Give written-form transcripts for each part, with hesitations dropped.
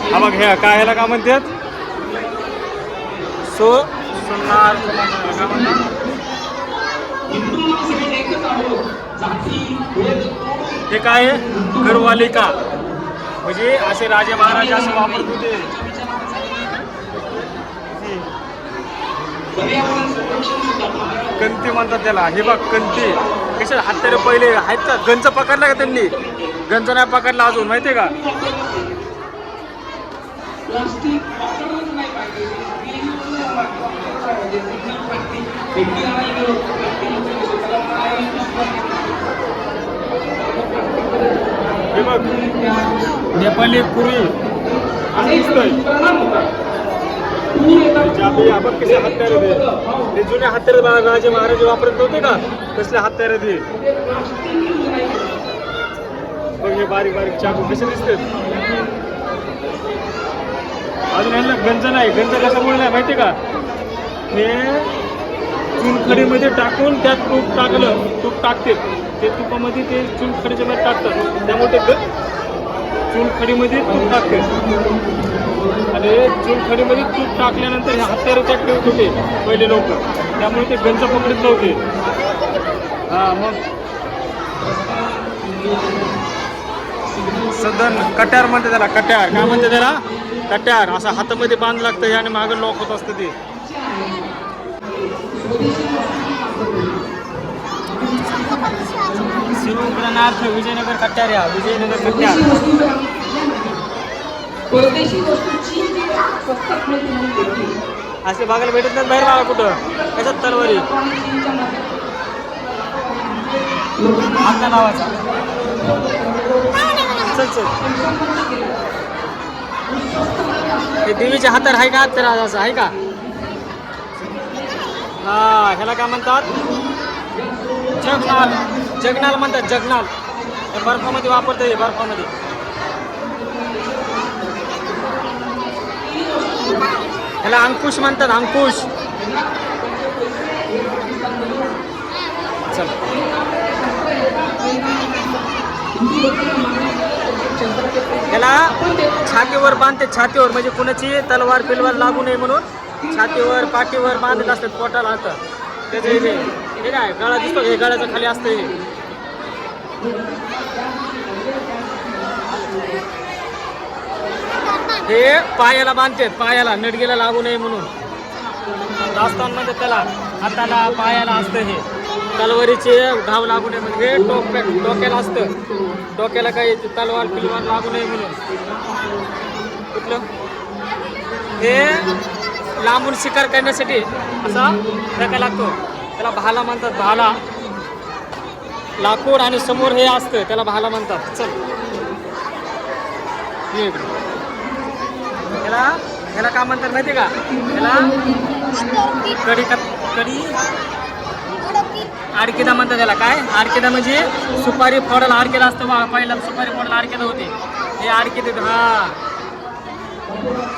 हा बघ ह्या काय ह्याला का म्हणतात सोनार का म्हणतात हे काय आहे घरवालिका म्हणजे असे राजे महाराज असे वापरत होते कंती म्हणतात त्याला हे बघ कंती कशा हत्यारे पहिले आहेत का गंज पकडला का त्यांनी गंज नाही पकडला अजून माहितीये का हे बघ नेपाली कुरी आपण कसे हत्यारे दे ते जुने हत्यारे राजे महाराज वापरत नव्हते का कसले हत्यारे दे बघ हे बारीक बारीक चाकू कसे दिसतात अजून यांना गंज नाही गंज कशामुळे नाही माहिती का हे चुनखडीमध्ये टाकून त्यात तूप टाकलं तूप टाकते ते तुपामध्ये ते चुनखडीच्या मध्ये टाकतात त्यामुळे ते चुनखडीमध्ये तूप टाकते आणि चुनखडीमध्ये तूप टाकल्यानंतर हे हत्यारे त्यात ठेवत होते पहिले लोक त्यामुळे ते गंज पकडत नव्हते हा मग सदन कट्यार म्हणते त्याला कट्यार काय म्हणते त्याला कट्यार असा हातामध्ये बांध लागतं हे आणि मागं लॉक होत असतं ते शिवग्रनार्थ विजयनगर कट्यार या विजयनगर कट्यार असे बघायला भेटत नाही बाहेर मला कुठं कशात तलवारी आपल्या नावाचा चल चल हे देवीचे हातार आहे का तर असं आहे का हा ह्याला काय म्हणतात जगनाल जगनाल म्हणतात जगनाल हे बर्फामध्ये वापरतात हे बर्फामध्ये ह्याला अंकुश म्हणतात अंकुश चल त्याला छातीवर बांधते छातीवर म्हणजे कुणाची तलवार पिलवार लागू नये म्हणून छातीवर पाठीवर बांधत असतात पोटाला असतं त्याचे हे काय गळा दिसतो हे गळ्याच्या खाली असतं हे पायाला बांधतात पायाला नडगीला लागू नये म्हणून दास्तान म्हणजे त्याला हाताला पायाला असतं हे तलवारीचे घाव लागू नये म्हणजे डोक्याला असतं डोक्याला काही तलवार पिलवार लागू नये म्हणून कुठलं हे लांबून शिकार करण्यासाठी असा धक्का लागतो त्याला भाला म्हणतात भाला लाकूड आणि समोर हे असतं त्याला भाला म्हणतात चल ह्याला काय म्हणतात माहिती का ह्याला कडी आडकेदा म्हणतात त्याला काय आडकेदा म्हणजे सुपारी फोडायला आडकेदा असतं पहिला सुपारी फोडायला आडकेदा होते हे आडकेदे हा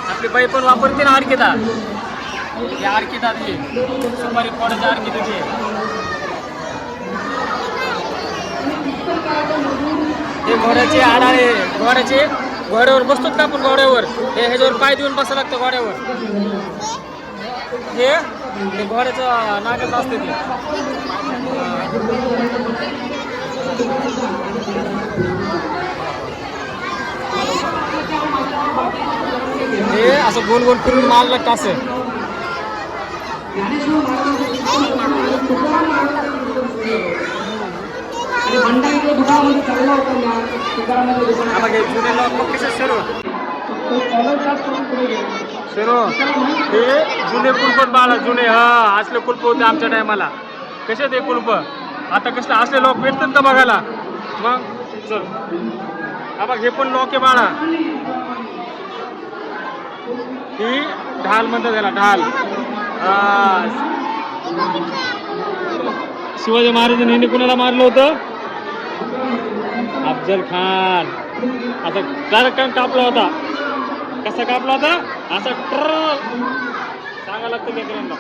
आपली बाई पण वापरते ना आडकेदा हे आडकेदा ते सुपारी फोडायचे आडकेदे ते हे घोड्याचे आडाळे घोड्याचे घोड्यावर बसतो का आपण घोड्यावर हे ह्याच्यावर पाय देऊन बसावं लागतं घोड्यावर हे घोड्याचं नागच असते ते हे असं गोल गोल फिरून माल लागतं असं जुने लोक कसे सर्व हे जुने कुलप बाळा जुने हा असले कुलप होते आमच्या टायमाला कसे ते कुलप आता कसले असले लोक भेटतात का बघायला मग चल हा बघ हे पण लोक आहे बाळा ही ढाल म्हणतात त्याला ढाल शिवाजी महाराजांनी हिने कुणाला मारलं होतं अफजल खान आता कार्यक्रम कापला होता कसा कापला होता असा सांगायला लागतं लेकरांना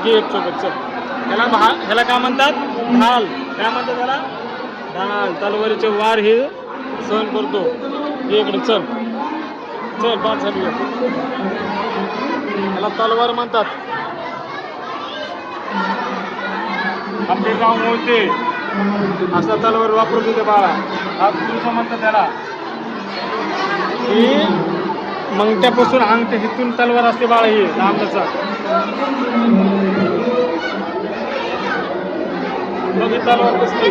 घे एक सोबत चल. ह्याला काय म्हणतात? ढाल. काय म्हणतात त्याला? ढाल. तलवारीचे वार हे सहन करतो. हे इकडे चल चल बाद झाली. ह्याला तलवार म्हणतात. आपले गाव मोळते असा तलवार वापरत होते बाळा. हा तुझं म्हणतात त्याला. ही मंगट्यापासून अंगठ्या हिथून तलवार असते बाळा. ही लांबचा बघ तलवार कसली.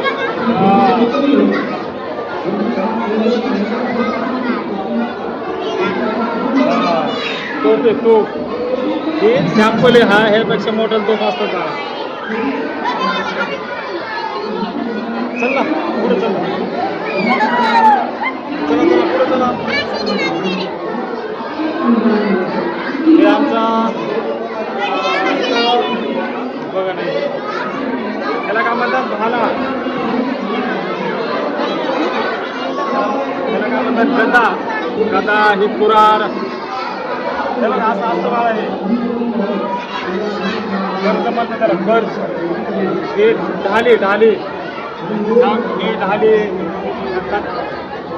तोफ आहे तोफ. हे सॅम्पल आहे. हा ह्यापेक्षा मोठा तोफ असतो का. चल ना पुढे चल. चला चला पुढे चला. हे आमचा बघा नाही त्याला काय म्हणतात? भाला. त्याला काय म्हणतात? गदा. गदा ही कुरार. त्याला असं असतं बाळा. हे कर्ज म्हणतात त्याला. कर्ज. हे ढाली ढाली. हे ढाली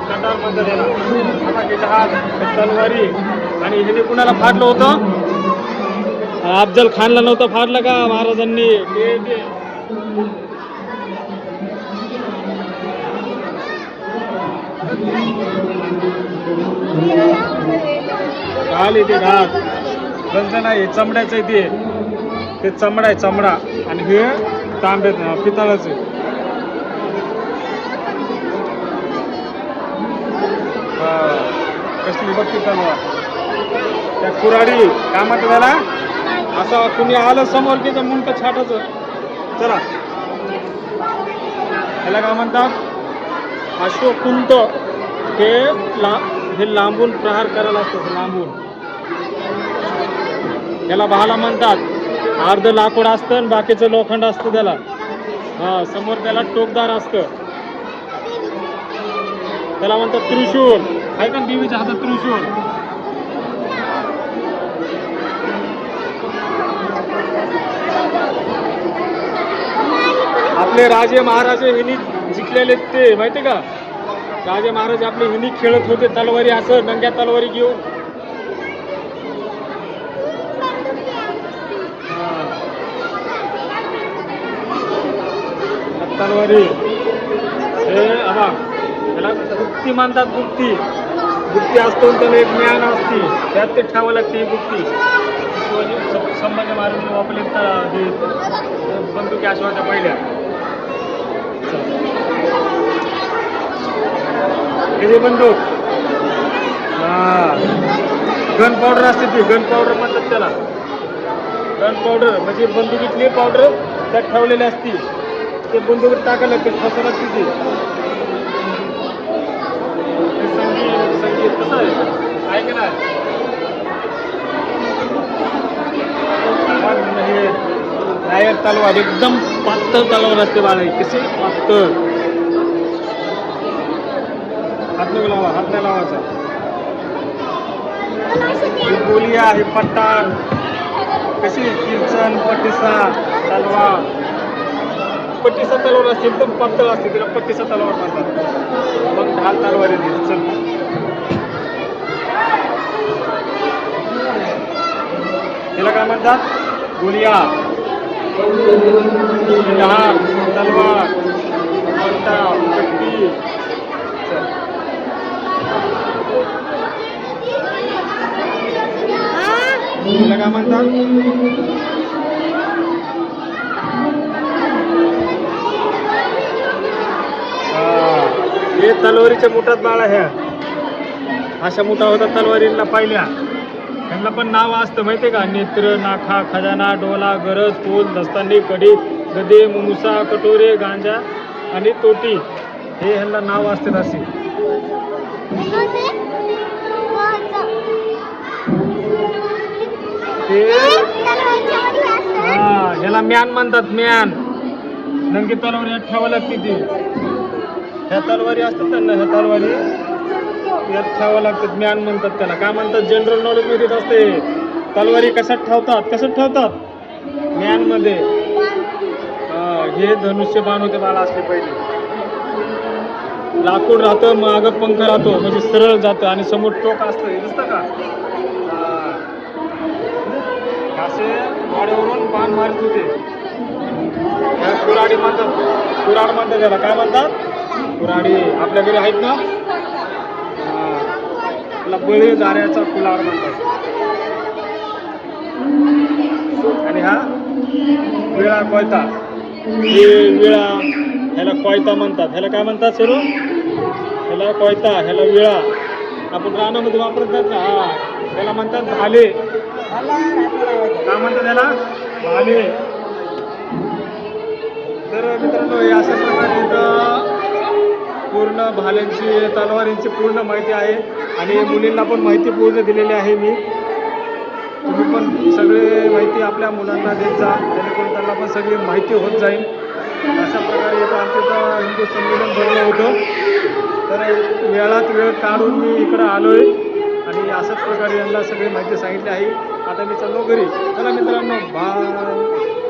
कटार म्हणतात त्याला. आता हे जहाज तलवारी. आणि ह्याने कुणाला फाडलं होतं? अफजल खानला नव्हतं फाडलं का महाराजांनी? ढाल येते ढाल. गंज नाही चमड्याचं आहे ते चमडा आहे चमडा. आणि हे तांब्यात पितळाचं आहे. कसली बघ तलवार. त्या कुऱ्हाडी काय म्हणतात त्याला? असं कुणी आलं समोर की तर मुंडकं छाटाचं. चला ह्याला काय म्हणतात? अश्वकुंत. हे लांबून प्रहार करायला असतं लांबून. त्याला भाला म्हणतात. अर्ध लाकूड असतं आणि बाकीचं लोखंड असतं त्याला. हा समोर त्याला टोकदार असतं. त्याला म्हणतात त्रिशूळ. आहे का देवीच्या हातात त्रिशूळ? आपले राजे महाराजे हिनी जिंकलेले ते माहिती का? राजे महाराज आपले हिनी खेळत होते तलवारी असं नंग्या तलवारी घेऊन. तलवारी हे आबा त्याला गुप्ती म्हणतात. गुप्ती गुप्ती असतो त्याला एक ज्ञान असते त्यात ते ठेवावं लागते. ही गुप्ती संभाजी महाराजांनी वापरले बंदुकी अशा पहिल्या. हे बंदूक. गन पावडर असते ती. गन पावडर म्हणतात त्याला. गन पावडर म्हणजे बंदुकीतली पावडर त्यात ठेवलेली असते. ते बंदुकीत टाकायला लागते फसवला तिथे. संगीत कसं आहे का नाही? नायर तलवार एकदम पातळ तलवार असते बाळा. कशी पातळ. हात नको लावा. हात नाही लावायचा. ही गोलिया. ही पट्टाण. कशी किर्चन पट्टीसा तलवार. पट्टीसा तलवार असते एकदम पातळ असते. तिला पट्टीसा तलवार म्हणतात. मग ढाल तलवार येते. चल तिला काय म्हणतात? गोलिया. ढाल तलवार पट्टा पट्टी. तिला काय म्हणतात? हे तलवारीच्या मुठात बाळा. ह्या अशा मुठा होता तलवारीला पाहिल्या. त्यांना पण नाव असतं माहितीये का? नेत्र, नाखा, खजाना, डोला, गरज, फूल, दस्तानी, कडी, गदे, मुमुसा, कटोरे, गांजा आणि तोटी. हे ह्यांना नाव असतात असे. ह्याला म्यान म्हणतात. म्यान. नंगी तलवारी यात ठेवावं लागते ती. ह्या तलवारी असतात त्यांना. ह्या तलवारी यात ठेवावं लागतात. म्यान म्हणतात त्याला. काय म्हणतात? जनरल नॉलेज मध्ये असते. तलवारी कशात ठेवतात? कशात ठेवतात? म्यानमध्ये हे धनुष्यबाण होते बाळा असले पहिले. लाकूड राहतं, मागं पंख राहतो, म्हणजे सरळ जातं आणि समोर टोक असतं. हे दिसतं का? असे वाड्यावरून बाण मारत होते. कुऱ्हाडी म्हणतात, कुऱ्हाड म्हणतात त्याला. काय म्हणतात? कुऱ्हाडी. आपल्या घरी आहेत ना? त्याला बळी जाण्याचा कुऱ्हाड म्हणतात. आणि हा विळा कोयता. हे विळा, ह्याला कोयता म्हणतात. ह्याला काय म्हणतात सरू? ह्याला कोयता, ह्याला विळा. आपण रानामध्ये वापरतात ना, ह्याला म्हणतात भाले. काय म्हणतात त्याला? भाले. तर मित्रांनो, हे अशा प्रकारे इथं पूर्ण भाल्यांची, तलवारींची पूर्ण माहिती आहे आणि मुलींना पण माहिती पूर्ण दिलेली आहे मी. तुम्ही पण सगळे माहिती आपल्या मुलांना देत जा, जेणेकरून त्यांना पण सगळी माहिती होत जाईल. अशा प्रकारे इथं आमचं इथं हिंदू संमेलन भरलं होतं. तर वेळात वेळ काढून मी इकडं आलो आहे आणि अशाच प्रकारे यांना सगळी माहिती सांगितली आहे. आता मी चाललो घरी. चला मित्रांनो, बाय.